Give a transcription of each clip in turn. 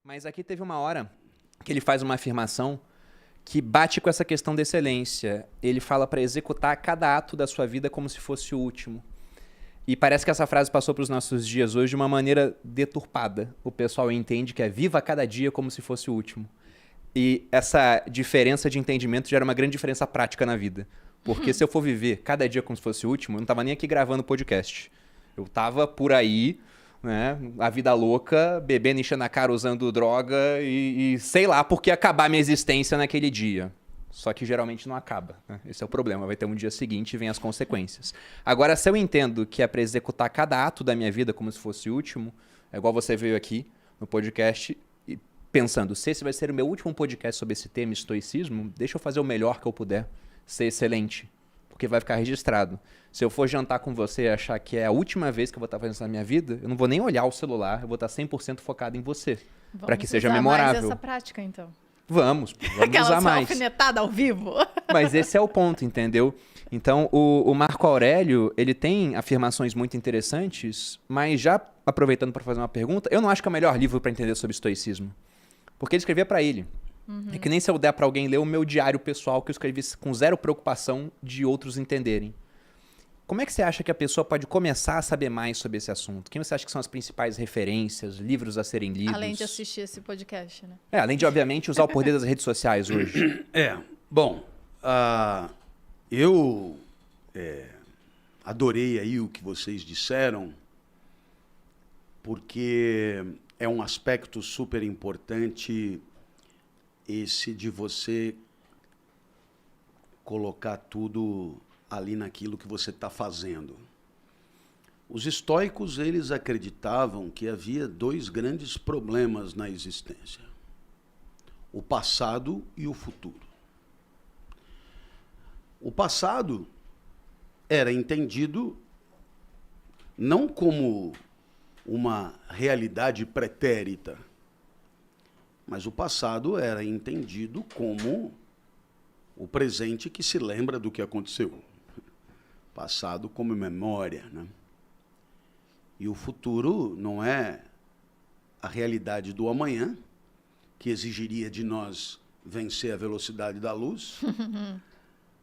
Mas aqui teve uma hora que ele faz uma afirmação que bate com essa questão da excelência. Ele fala para executar cada ato da sua vida como se fosse o último. E parece que essa frase passou para os nossos dias hoje de uma maneira deturpada. O pessoal entende que é viva cada dia como se fosse o último. E essa diferença de entendimento gera uma grande diferença prática na vida. Porque se eu for viver cada dia como se fosse o último, eu não estava nem aqui gravando podcast. Eu estava por aí, né, a vida louca, bebendo, enchendo a cara, usando droga e sei lá por que acabar minha existência naquele dia. Só que geralmente não acaba, né? Esse é o problema. Vai ter um dia seguinte e vem as consequências. Agora, se eu entendo que é para executar cada ato da minha vida como se fosse o último, é igual você veio aqui no podcast e pensando, se esse vai ser o meu último podcast sobre esse tema, estoicismo, deixa eu fazer o melhor que eu puder, ser excelente, porque vai ficar registrado. Se eu for jantar com você e achar que é a última vez que eu vou estar fazendo isso na minha vida, eu não vou nem olhar o celular, eu vou estar 100% focado em você, para que seja memorável. Vamos usar mais essa prática, então. Vamos Aquela usar mais. alfinetada ao vivo. Mas esse é o ponto, entendeu? Então, o Marco Aurélio, ele tem afirmações muito interessantes, mas já aproveitando para fazer uma pergunta, eu não acho que é o melhor livro para entender sobre estoicismo. Porque ele escrevia para ele. É que nem se eu der para alguém ler o meu diário pessoal que eu escrevi com zero preocupação de outros entenderem. Como é que você acha que a pessoa pode começar a saber mais sobre esse assunto? Quem você acha que são as principais referências, livros a serem lidos? Além de assistir esse podcast, né? Além de, obviamente, usar o poder das redes sociais hoje. Bom, eu adorei aí o que vocês disseram, porque é um aspecto super importante esse de você colocar tudo ali naquilo que você está fazendo. Os estoicos, eles acreditavam que havia dois grandes problemas na existência: o passado e o futuro. O passado era entendido não como uma realidade pretérita, mas o passado era entendido como o presente que se lembra do que aconteceu. Passado como memória, né? E o futuro não é a realidade do amanhã, que exigiria de nós vencer a velocidade da luz,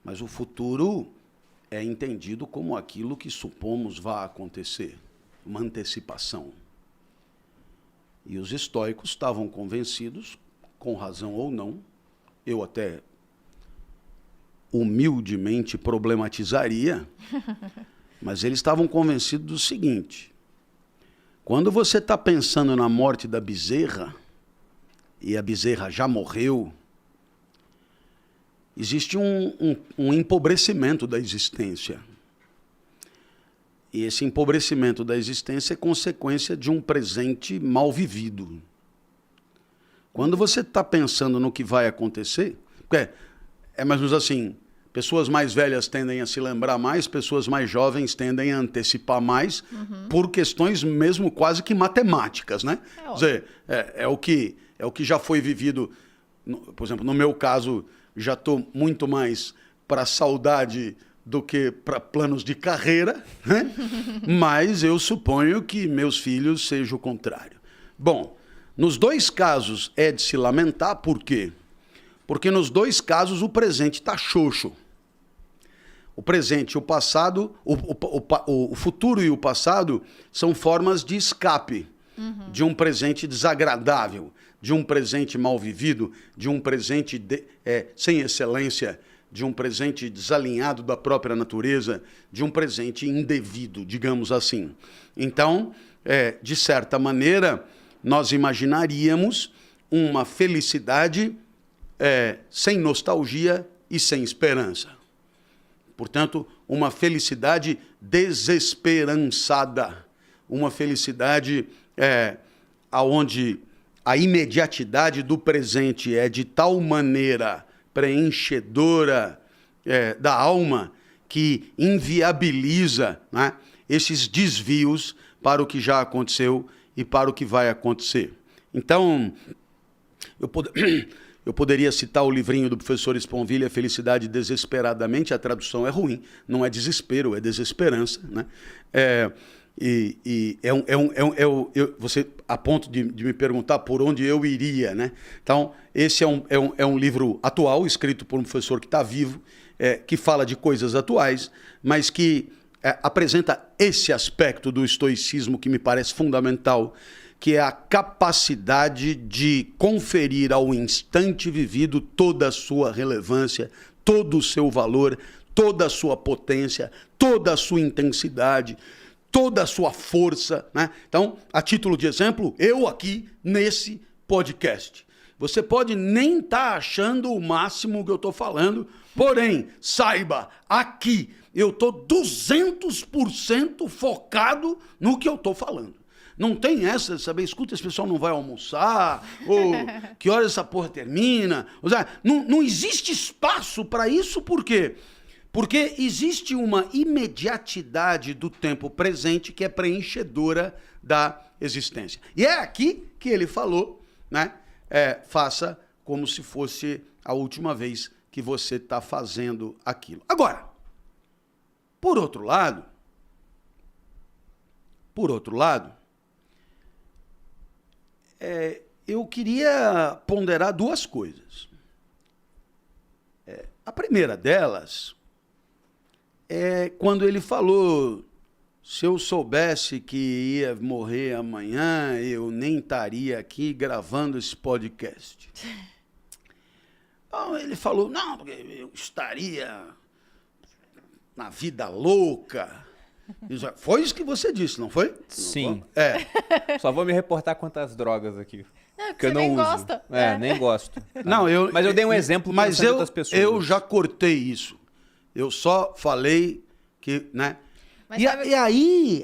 mas o futuro é entendido como aquilo que supomos vá acontecer, uma antecipação. E os estoicos estavam convencidos, com razão ou não, eu até humildemente problematizaria, mas eles estavam convencidos do seguinte: quando você está pensando na morte da bezerra, e a bezerra já morreu, existe um empobrecimento da existência. E esse empobrecimento da existência é consequência de um presente mal vivido. Quando você está pensando no que vai acontecer, é mais ou menos assim, pessoas mais velhas tendem a se lembrar mais, pessoas mais jovens tendem a antecipar mais, por questões mesmo quase que matemáticas, né? Quer dizer, é o que já foi vivido. Por exemplo, no meu caso, já estou muito mais para saudade do que para planos de carreira, né? Mas eu suponho que meus filhos seja o contrário. Bom, nos dois casos é de se lamentar, por quê? Porque nos dois casos o presente está xoxo. O presente e o passado, o futuro e o passado são formas de escape de um presente desagradável, de um presente mal vivido, de um presente sem excelência, de um presente desalinhado da própria natureza, de um presente indevido, digamos assim. Então, de certa maneira, nós imaginaríamos uma felicidade sem nostalgia e sem esperança. Portanto, uma felicidade desesperançada, uma felicidade onde a imediatidade do presente é de tal maneira preenchedora da alma que inviabiliza, né, esses desvios para o que já aconteceu e para o que vai acontecer. Então, eu poderia citar o livrinho do professor Sponville, A Felicidade Desesperadamente. A tradução é ruim, não é desespero, é desesperança, né? Você, a ponto de me perguntar por onde eu iria, né? Então, esse é um livro atual, escrito por um professor que está vivo, que fala de coisas atuais, mas que apresenta esse aspecto do estoicismo que me parece fundamental, que é a capacidade de conferir ao instante vivido toda a sua relevância, todo o seu valor, toda a sua potência, toda a sua intensidade, toda a sua força, né? Então, a título de exemplo, eu aqui nesse podcast. Você pode nem estar achando o máximo que eu estou falando, porém, saiba, aqui eu estou 200% focado no que eu estou falando. Não tem essa de saber, escuta, esse pessoal não vai almoçar, ou que horas essa porra termina. Ou seja, não existe espaço para isso, por quê? Porque existe uma imediatidade do tempo presente que é preenchedora da existência. E é aqui que ele falou, né? Faça como se fosse a última vez que você está fazendo aquilo. Agora, por outro lado, eu queria ponderar duas coisas. A primeira delas é quando ele falou, se eu soubesse que ia morrer amanhã, eu nem estaria aqui gravando esse podcast. Então, ele falou, não, porque eu estaria na vida louca. Foi isso que você disse, não foi? Sim. É. Só vou me reportar quanto às drogas aqui. Porque eu não nem uso. gosta. Nem gosto. Não, mas eu dei um exemplo para outras pessoas. Eu já cortei isso. Eu só falei que, né? Mas E sabe...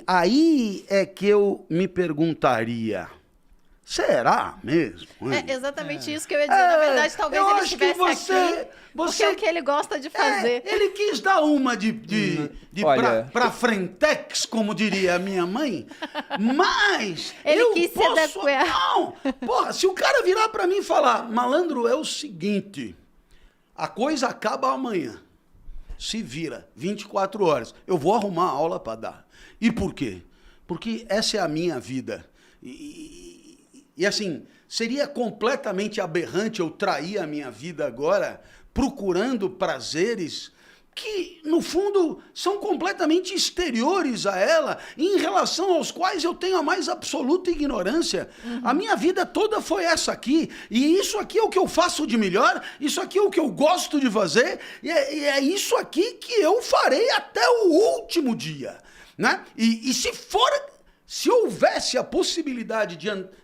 aí é que eu me perguntaria, será mesmo? É exatamente isso que eu ia dizer. Na verdade, talvez ele estivesse aqui, porque é o que ele gosta de fazer. Ele quis dar uma Olha, pra frentex, como diria a minha mãe, mas Ele eu quis se posso... adequar. Não, porra, se o cara virar pra mim e falar, malandro, é o seguinte, a coisa acaba amanhã, se vira 24 horas, eu vou arrumar a aula pra dar. E por quê? Porque essa é a minha vida. E assim, seria completamente aberrante eu trair a minha vida agora procurando prazeres que, no fundo, são completamente exteriores a ela, em relação aos quais eu tenho a mais absoluta ignorância. Uhum. A minha vida toda foi essa aqui, e isso aqui é o que eu faço de melhor, isso aqui é o que eu gosto de fazer, e é isso aqui que eu farei até o último dia, né? E se houvesse a possibilidade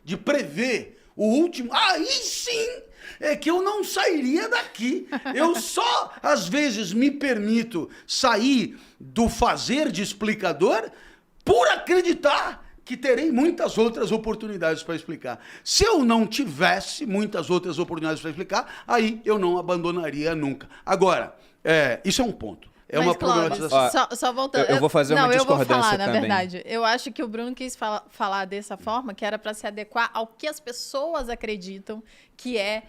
de prever o último, aí sim é que eu não sairia daqui. Eu só, às vezes, me permito sair do fazer de explicador por acreditar que terei muitas outras oportunidades para explicar. Se eu não tivesse muitas outras oportunidades para explicar, aí eu não abandonaria nunca. Agora, isso é um ponto. É Mas, uma Clóvis, problematização. só voltando. Eu vou fazer uma discordância eu vou falar, também. na verdade. Eu acho que o Bruno quis falar dessa forma, que era para se adequar ao que as pessoas acreditam que é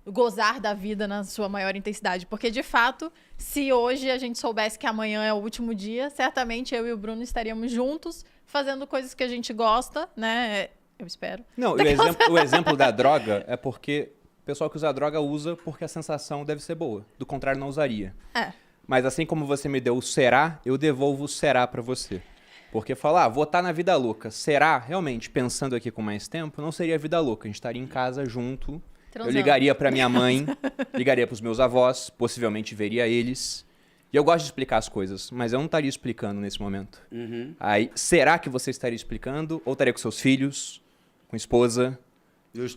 gozar da vida na sua maior intensidade. Porque, de fato, se hoje a gente soubesse que amanhã é o último dia, certamente eu e o Bruno estaríamos juntos fazendo coisas que a gente gosta, né? Eu espero. Não, o exemplo da droga é porque o pessoal que usa droga usa porque a sensação deve ser boa. Do contrário, não usaria. Mas assim como você me deu o será, eu devolvo o será pra você. Porque falar, vou estar na vida louca. Será, realmente, pensando aqui com mais tempo, não seria vida louca. A gente estaria em casa junto. Transando. Eu ligaria pra minha mãe, ligaria pros meus avós, possivelmente veria eles. E eu gosto de explicar as coisas, mas eu não estaria explicando nesse momento. Uhum. Aí, será que você estaria explicando? Ou estaria com seus filhos, com esposa,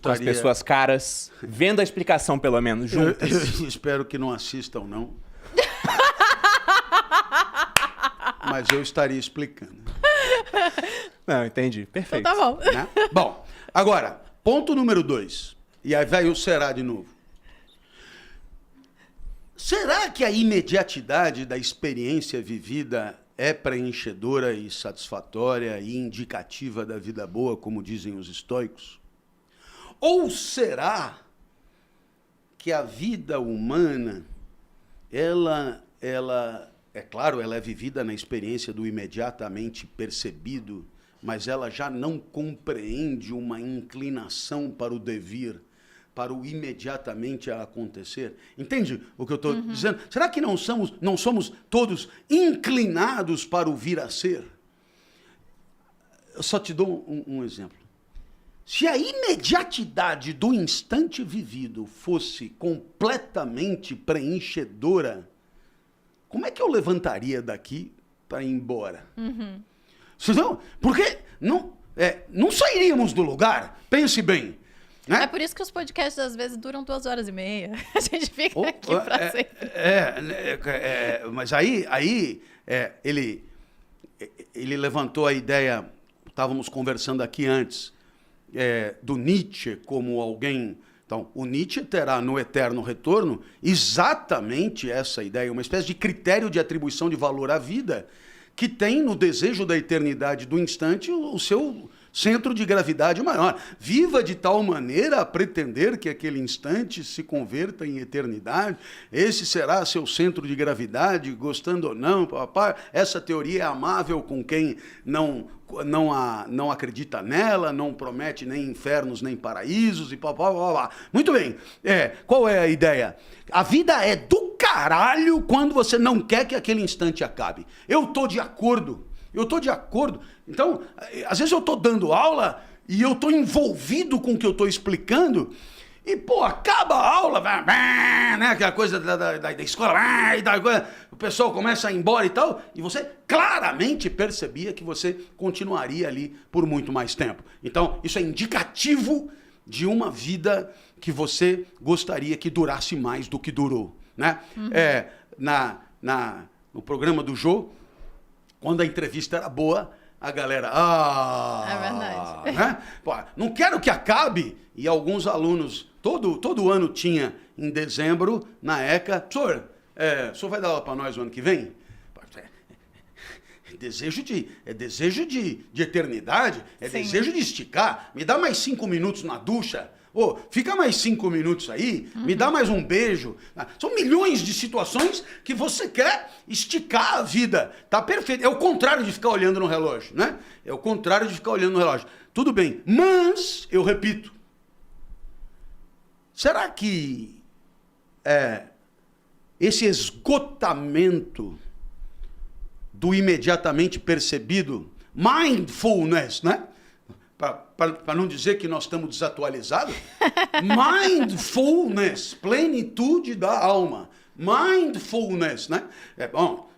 com as pessoas caras, vendo a explicação, pelo menos, juntas? Eu espero que não assistam, não. Mas eu estaria explicando. Não, entendi. Perfeito. Então tá bom. Né? Bom, agora, ponto número 2. E aí vai o será de novo. Será que a imediatidade da experiência vivida é preenchedora e satisfatória e indicativa da vida boa, como dizem os estoicos? Ou será que a vida humana, ela é claro, ela é vivida na experiência do imediatamente percebido, mas ela já não compreende uma inclinação para o devir, para o imediatamente a acontecer. Entende o que eu estou dizendo? Será que não somos todos inclinados para o vir a ser? Eu só te dou um exemplo. Se a imediatidade do instante vivido fosse completamente preenchedora, como é que eu levantaria daqui para ir embora? Vocês não? Porque não sairíamos do lugar. Pense bem. Né? É por isso que os podcasts às vezes duram 2h30. A gente fica aqui para sempre. Mas aí ele levantou a ideia, estávamos conversando aqui antes, do Nietzsche como alguém... Então, o Nietzsche terá no Eterno Retorno exatamente essa ideia, uma espécie de critério de atribuição de valor à vida que tem no desejo da eternidade do instante o seu centro de gravidade maior. Viva de tal maneira a pretender que aquele instante se converta em eternidade. Esse será seu centro de gravidade, gostando ou não, papai. Essa teoria é amável com quem não acredita nela, não promete nem infernos nem paraísos e papá. Muito bem. Qual é a ideia? A vida é do caralho quando você não quer que aquele instante acabe. Eu tô de acordo. Então, às vezes eu tô dando aula e eu tô envolvido com o que eu tô explicando e, pô, acaba a aula, né? Aquela coisa da escola, o pessoal começa a ir embora e tal, e você claramente percebia que você continuaria ali por muito mais tempo. Então, isso é indicativo de uma vida que você gostaria que durasse mais do que durou, né? No programa do Jô, quando a entrevista era boa, a galera... É verdade. Né? Pô, não quero que acabe. E alguns alunos, todo ano tinha, em dezembro, na ECA, o senhor vai dar aula para nós o ano que vem? É desejo de eternidade, Sim. Desejo de esticar. Me dá mais 5 minutos na ducha. Fica mais 5 minutos aí, me dá mais um beijo. São milhões de situações que você quer esticar a vida. Tá perfeito. É o contrário de ficar olhando no relógio, né? É o contrário de ficar olhando no relógio. Tudo bem, mas, eu repito, será que esse esgotamento do imediatamente percebido, mindfulness, né? Para não dizer que nós estamos desatualizados, mindfulness, plenitude da alma, mindfulness, né?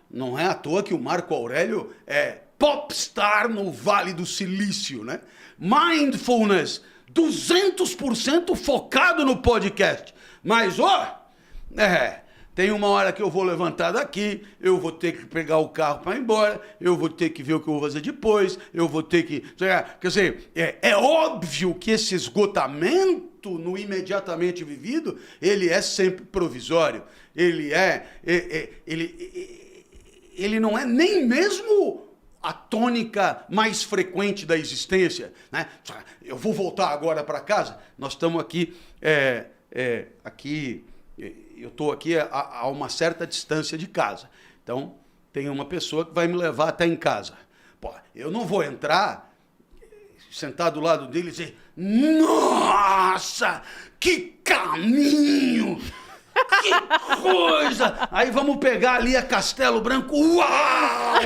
Não é à toa que o Marco Aurélio é popstar no Vale do Silício, né? Mindfulness, 200% focado no podcast. Mas, tem uma hora que eu vou levantar daqui, eu vou ter que pegar o carro para ir embora, eu vou ter que ver o que eu vou fazer depois, eu vou ter que... Quer dizer, é óbvio que esse esgotamento no imediatamente vivido, ele é sempre provisório. Ele não é nem mesmo a tônica mais frequente da existência, né? Eu vou voltar agora para casa, nós estamos aqui, eu estou aqui a uma certa distância de casa. Então, tem uma pessoa que vai me levar até em casa. Pô, eu não vou entrar, sentar do lado dele e dizer, nossa, que caminho! Que coisa! Aí vamos pegar ali a Castelo Branco. Uau!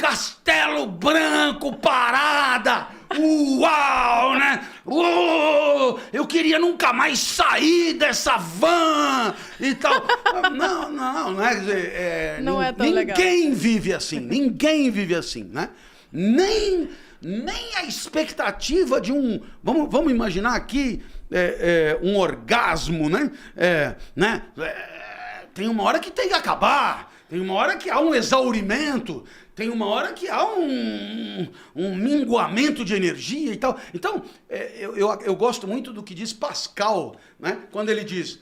Castelo Branco, parada! Uau, né? Uou, eu queria nunca mais sair dessa van e tal. Não é? Quer dizer, não é tão legal. Ninguém vive assim, né? Nem a expectativa de um... Vamos imaginar aqui um orgasmo, né? Tem uma hora que tem que acabar, tem uma hora que há um exaurimento, tem uma hora que há um minguamento de energia e tal. Então, eu gosto muito do que diz Pascal, né? Quando ele diz,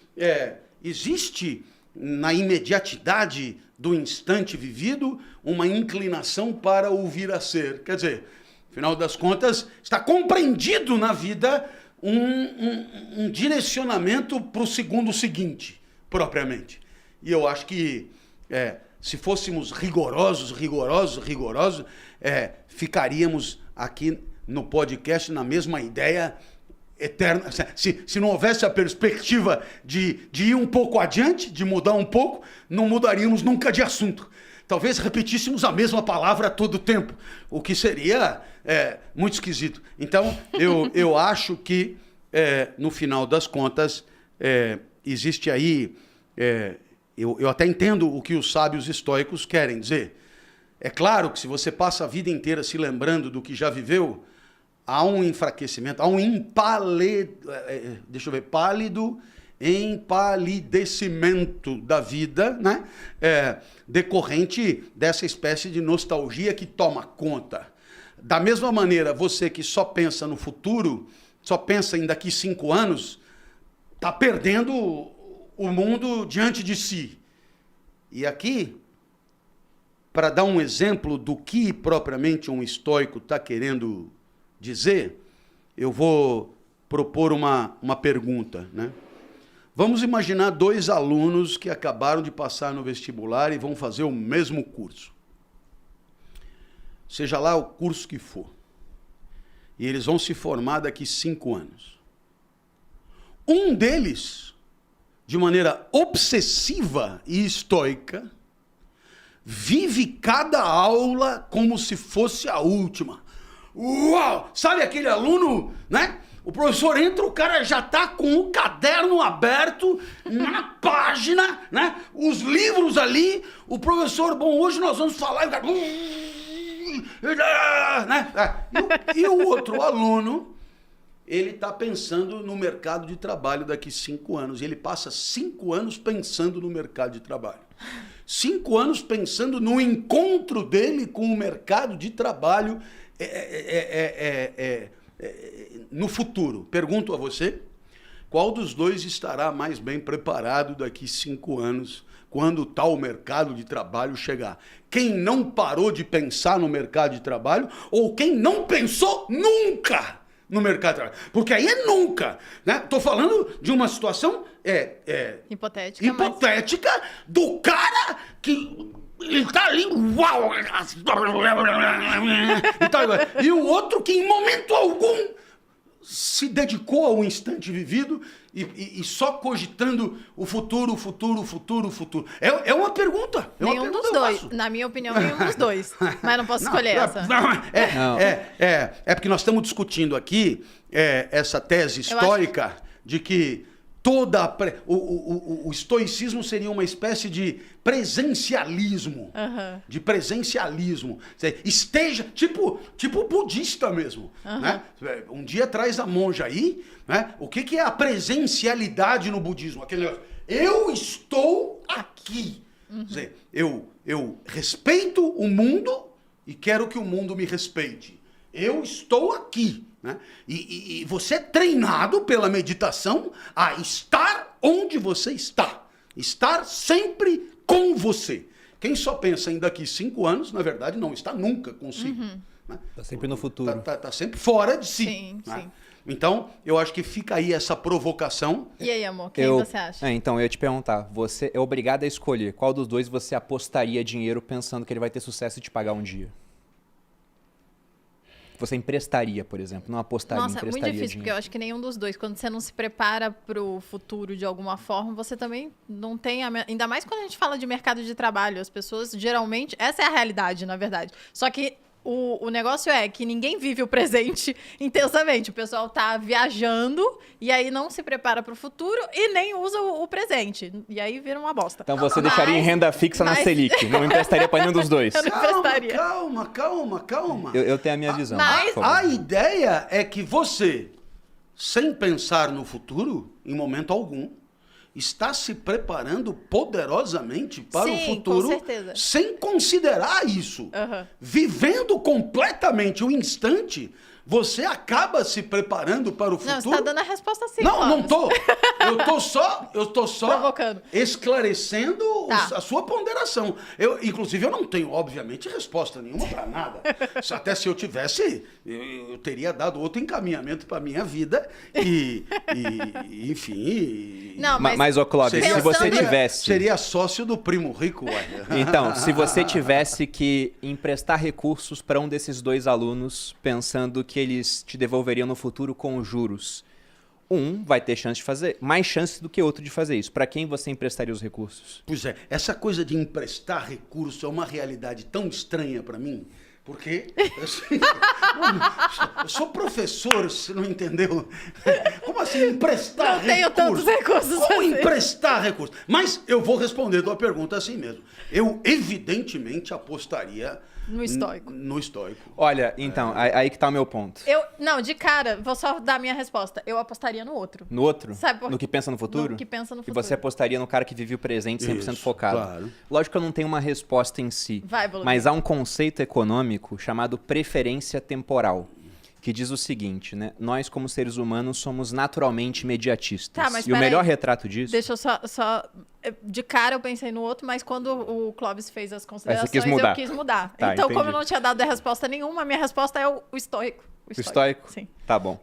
existe na imediatidade do instante vivido uma inclinação para o vir a ser. Quer dizer, afinal das contas, está compreendido na vida um direcionamento para o segundo seguinte, propriamente. E eu acho que se fôssemos rigorosos, ficaríamos aqui no podcast na mesma ideia eterna. Se não houvesse a perspectiva de ir um pouco adiante, de mudar um pouco, não mudaríamos nunca de assunto. Talvez repetíssemos a mesma palavra a todo tempo, o que seria muito esquisito. Então, eu acho que, no final das contas, existe aí... Eu até entendo o que os sábios estoicos querem dizer. É claro que se você passa a vida inteira se lembrando do que já viveu, há um enfraquecimento, há um pálido empalidecimento da vida, né? Decorrente dessa espécie de nostalgia que toma conta. Da mesma maneira, você que só pensa no futuro, só pensa em daqui 5 anos, está perdendo o mundo diante de si. E aqui, para dar um exemplo do que propriamente um estoico está querendo dizer, eu vou propor uma pergunta, né? Vamos imaginar 2 alunos que acabaram de passar no vestibular e vão fazer o mesmo curso. Seja lá o curso que for. E eles vão se formar daqui 5 anos. Um deles, de maneira obsessiva e estoica, vive cada aula como se fosse a última. Uau! Sabe aquele aluno, né? O professor entra, o cara já está com o caderno aberto na página, né? Os livros ali, o professor, bom, hoje nós vamos falar, né? E o outro aluno, ele está pensando no mercado de trabalho daqui 5 anos. E ele passa 5 anos pensando no mercado de trabalho. 5 anos pensando no encontro dele com o mercado de trabalho no futuro. Pergunto a você, qual dos dois estará mais bem preparado daqui 5 anos, quando tal mercado de trabalho chegar? Quem não parou de pensar no mercado de trabalho ou quem não pensou nunca no mercado de trabalho? Porque aí é nunca, né? Tô falando de uma situação hipotética do cara que ele tá ali, uau, e o outro que em momento algum se dedicou ao instante vivido e só cogitando o futuro. É uma pergunta. Nenhum dos dois. Na minha opinião, nenhum dos dois. Mas não posso escolher essa. É porque nós estamos discutindo aqui essa tese histórica de que o estoicismo seria uma espécie de presencialismo. Uhum. De presencialismo. Esteja, tipo budista mesmo. Uhum. Né? Um dia traz a monja aí, né? O que é a presencialidade no budismo? Aquele negócio, eu estou aqui. Uhum. Quer dizer, eu respeito o mundo e quero que o mundo me respeite. Eu estou aqui. Né? E você é treinado pela meditação a estar onde você está. Estar sempre com você. Quem só pensa em daqui 5 anos, na verdade, não está nunca consigo. Uhum. Né? Está sempre no futuro. Está sempre fora de si. Sim, né? sim. Então, eu acho que fica aí essa provocação. E aí, amor, quem você acha? Então, eu ia te perguntar, você é obrigado a escolher qual dos dois você apostaria dinheiro pensando que ele vai ter sucesso e te pagar um dia? Você emprestaria, por exemplo, não apostaria, Nossa, emprestaria muito difícil, dinheiro. porque eu acho que nenhum dos dois. Quando você não se prepara para o futuro de alguma forma, você também não tem... Ainda mais quando a gente fala de mercado de trabalho. As pessoas, geralmente... Essa é a realidade, na verdade. Só que o negócio é que ninguém vive o presente intensamente. O pessoal tá viajando e aí não se prepara para o futuro e nem usa o presente. E aí vira uma bosta. Então você deixaria em renda fixa na Selic, não emprestaria para nenhum dos dois. Eu não emprestaria. Calma. Eu tenho a minha visão. Mas- por favor. A ideia é que você, sem pensar no futuro, em momento algum, está se preparando poderosamente para Sim, o com futuro, certeza. sem considerar isso. Uhum. Vivendo completamente o instante, você acaba se preparando para o futuro. Não, você tá dando a resposta sim, Não Clóvis. tô. Eu tô só Provocando. esclarecendo Tá. a sua ponderação. Inclusive, eu não tenho, obviamente, resposta nenhuma para nada. Até se eu tivesse, eu teria dado outro encaminhamento para minha vida enfim, Não, Mas, ô Clóvis, se você tivesse... Seria sócio do primo rico, ué. Então, se você tivesse que emprestar recursos para um desses dois alunos, pensando que eles te devolveriam no futuro com juros, um vai ter chance de fazer, mais chance do que outro de fazer isso. Para quem você emprestaria os recursos? Pois é, essa coisa de emprestar recurso é uma realidade tão estranha para mim, porque eu sou professor, você não entendeu? Como assim emprestar Não tenho recursos? tantos recursos Como assim. emprestar recursos? Mas eu vou responder a tua pergunta assim mesmo. Eu evidentemente apostaria No estoico. No estoico. Olha, então, aí que tá o meu ponto. Não, de cara, vou só dar a minha resposta. Eu apostaria no outro. No outro? Sabe por No que pensa no futuro? No que pensa no E futuro. você apostaria no cara que vive o presente 100% Isso, focado. claro. Lógico que eu não tenho uma resposta em si. Vai, Bolognese. Mas há um conceito econômico chamado preferência temporal, que diz o seguinte, né? Nós, como seres humanos, somos naturalmente imediatistas. Tá, mas e o peraí. melhor retrato disso... Deixa eu só... De cara eu pensei no outro, mas quando o Clóvis fez as considerações, quis mudar. eu quis mudar. Tá, então, como entendi. eu não tinha dado resposta nenhuma, a minha resposta é o estoico. O estoico? Sim. Tá bom.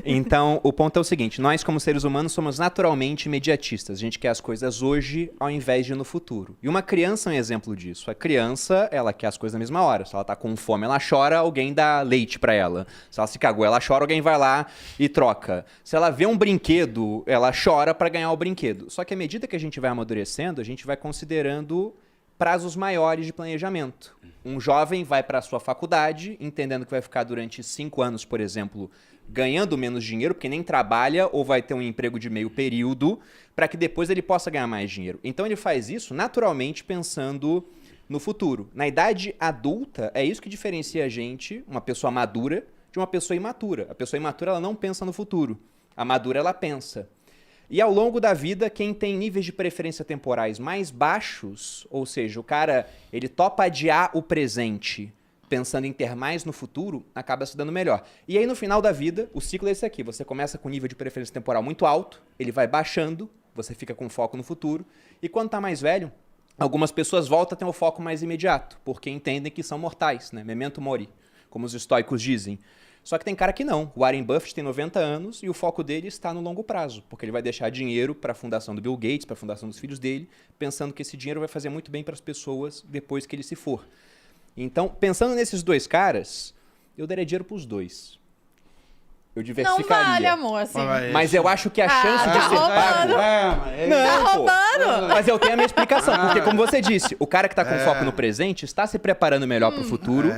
Então, o ponto é o seguinte. Nós, como seres humanos, somos naturalmente imediatistas. A gente quer as coisas hoje ao invés de no futuro. E uma criança é um exemplo disso. A criança, ela quer as coisas na mesma hora. Se ela tá com fome, ela chora, alguém dá leite pra ela. Se ela se cagou, ela chora, alguém vai lá e troca. Se ela vê um brinquedo, ela chora pra ganhar o brinquedo. Só que à medida que a gente vai amadurecendo, a gente vai considerando prazos maiores de planejamento. Um jovem vai para a sua faculdade, entendendo que vai ficar durante 5 anos, por exemplo, ganhando menos dinheiro, porque nem trabalha ou vai ter um emprego de meio período, para que depois ele possa ganhar mais dinheiro. Então ele faz isso naturalmente pensando no futuro. Na idade adulta, é isso que diferencia a gente, uma pessoa madura, de uma pessoa imatura. A pessoa imatura, ela não pensa no futuro. A madura, ela pensa. E ao longo da vida, quem tem níveis de preferência temporais mais baixos, ou seja, o cara, ele topa adiar o presente pensando em ter mais no futuro, acaba se dando melhor. E aí no final da vida, o ciclo é esse aqui. Você começa com nível de preferência temporal muito alto, ele vai baixando, você fica com foco no futuro. E quando tá mais velho, algumas pessoas voltam a ter um foco mais imediato, porque entendem que são mortais, né? Memento mori, como os estoicos dizem. Só que tem cara que não. O Warren Buffett tem 90 anos e o foco dele está no longo prazo, porque ele vai deixar dinheiro para a fundação do Bill Gates, para a fundação dos filhos dele, pensando que esse dinheiro vai fazer muito bem para as pessoas depois que ele se for. Então, pensando nesses dois caras, eu daria dinheiro para os dois. Eu diversificaria. Não vale, amor, assim. Mas eu acho que a chance de tá ser roubando. pago... Tá pô. roubando! Mas eu tenho a minha explicação, porque como você disse, o cara que está com foco no presente está se preparando melhor para o futuro,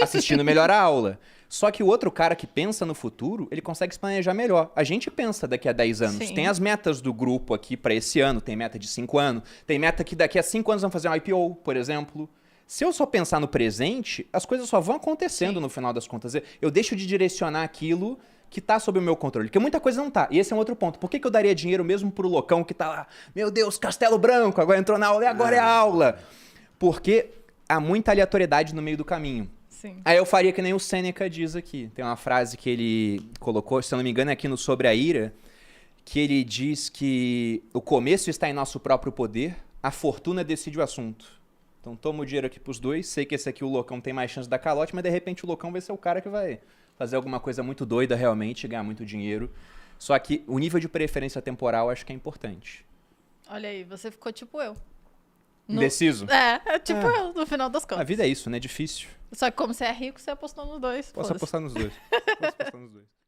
assistindo melhor a aula. Só que o outro cara que pensa no futuro, ele consegue se planejar melhor. A gente pensa daqui a 10 anos. Sim. Tem as metas do grupo aqui para esse ano, tem meta de 5 anos, tem meta que daqui a 5 anos vamos fazer um IPO, por exemplo. Se eu só pensar no presente, as coisas só vão acontecendo no final das contas. Eu deixo de direcionar aquilo que tá sob o meu controle, porque muita coisa não tá. E esse é um outro ponto. Por que eu daria dinheiro mesmo pro loucão que tá lá? Meu Deus, Castelo Branco, agora entrou na aula e agora é a aula. Porque há muita aleatoriedade no meio do caminho. Sim. Aí eu faria que nem o Sêneca diz aqui. Tem uma frase que ele colocou, se eu não me engano, é aqui no Sobre a Ira, que ele diz que o começo está em nosso próprio poder, a fortuna decide o assunto. Então toma o dinheiro aqui pros dois, sei que esse aqui o loucão tem mais chance da calote, mas de repente o loucão vai ser o cara que vai fazer alguma coisa muito doida realmente, ganhar muito dinheiro. Só que o nível de preferência temporal acho que é importante. Olha aí, você ficou tipo eu. Indeciso? Tipo eu, no final das A contas. vida é isso, né? Difícil. Só que como você é rico, você apostou nos dois. Posso Foda-se. apostar nos dois. Posso apostar nos dois.